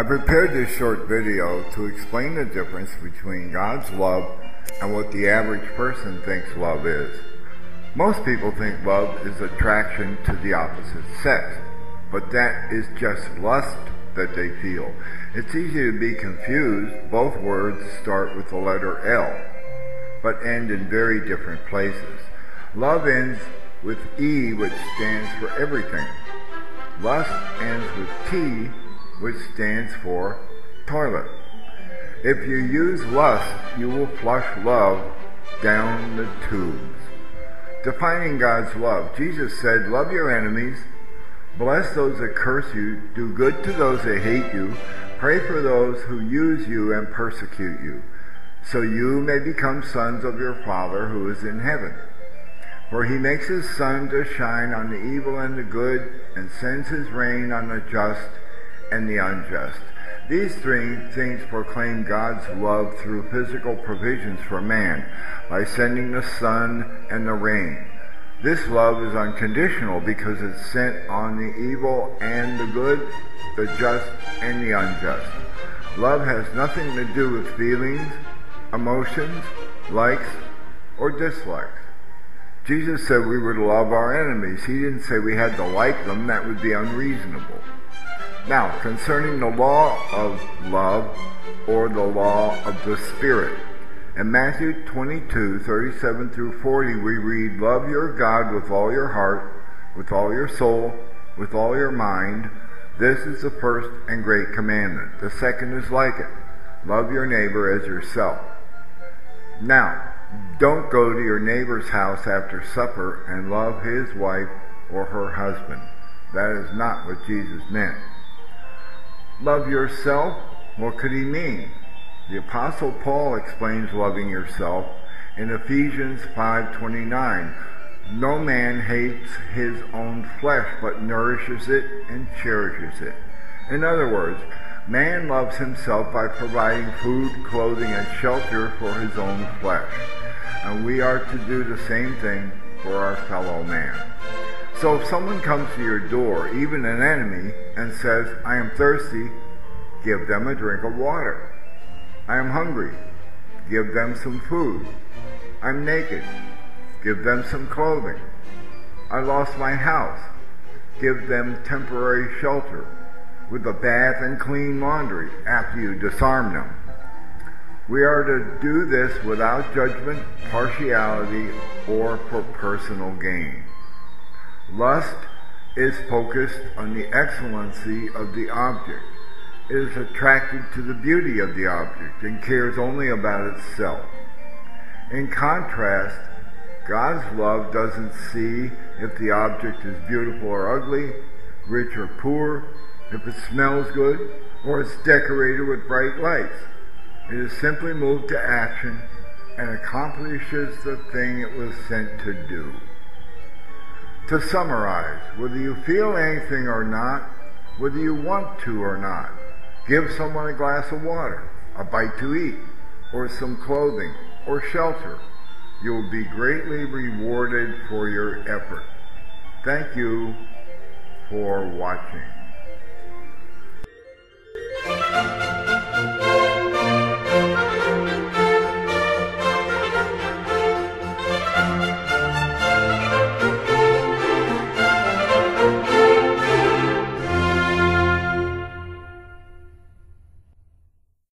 prepared this short video to explain the difference between God's love and what the average person thinks love is. Most people think love is attraction to the opposite sex, but that is just lust that they feel. It's easy to be confused. Both words start with the letter L, but end in very different places. Love ends with E, which stands for everything. Lust ends with T, which stands for toilet. If you use lust, you will flush love down the tubes. Defining God's love, Jesus said, love your enemies, bless those that curse you, do good to those that hate you, pray for those who use you and persecute you, so you may become sons of your Father who is in heaven. For he makes his sun to shine on the evil and the good, and sends his rain on the just and the unjust. These three things proclaim God's love through physical provisions for man, by sending the sun and the rain. This love is unconditional because it's sent on the evil and the good, the just and the unjust. Love has nothing to do with feelings, emotions, likes, or dislikes. Jesus said we were to love our enemies. He didn't say we had to like them. That would be unreasonable. Now, concerning the law of love, or the law of the Spirit, in Matthew 22:37 through 40, we read, love your God with all your heart, with all your soul, with all your mind. This is the first and great commandment. The second is like it. Love your neighbor as yourself. Now, don't go to your neighbor's house after supper and love his wife or her husband. That is not what Jesus meant. Love yourself? What could he mean? The Apostle Paul explains loving yourself in Ephesians 5:29. No man hates his own flesh, but nourishes it and cherishes it. In other words, man loves himself by providing food, clothing, and shelter for his own flesh. And we are to do the same thing for our fellow man. So if someone comes to your door, even an enemy, and says, I am thirsty, give them a drink of water. I am hungry, give them some food. I'm naked, give them some clothing. I lost my house, give them temporary shelter with a bath and clean laundry after you disarm them. We are to do this without judgment, partiality, or for personal gain. Lust is focused on the excellency of the object. It is attracted to the beauty of the object and cares only about itself. In contrast, God's love doesn't see if the object is beautiful or ugly, rich or poor, if it smells good, or it's decorated with bright lights. It is simply moved to action and accomplishes the thing it was sent to do. To summarize, whether you feel anything or not, whether you want to or not, give someone a glass of water, a bite to eat, or some clothing or shelter. You will be greatly rewarded for your effort. Thank you for watching.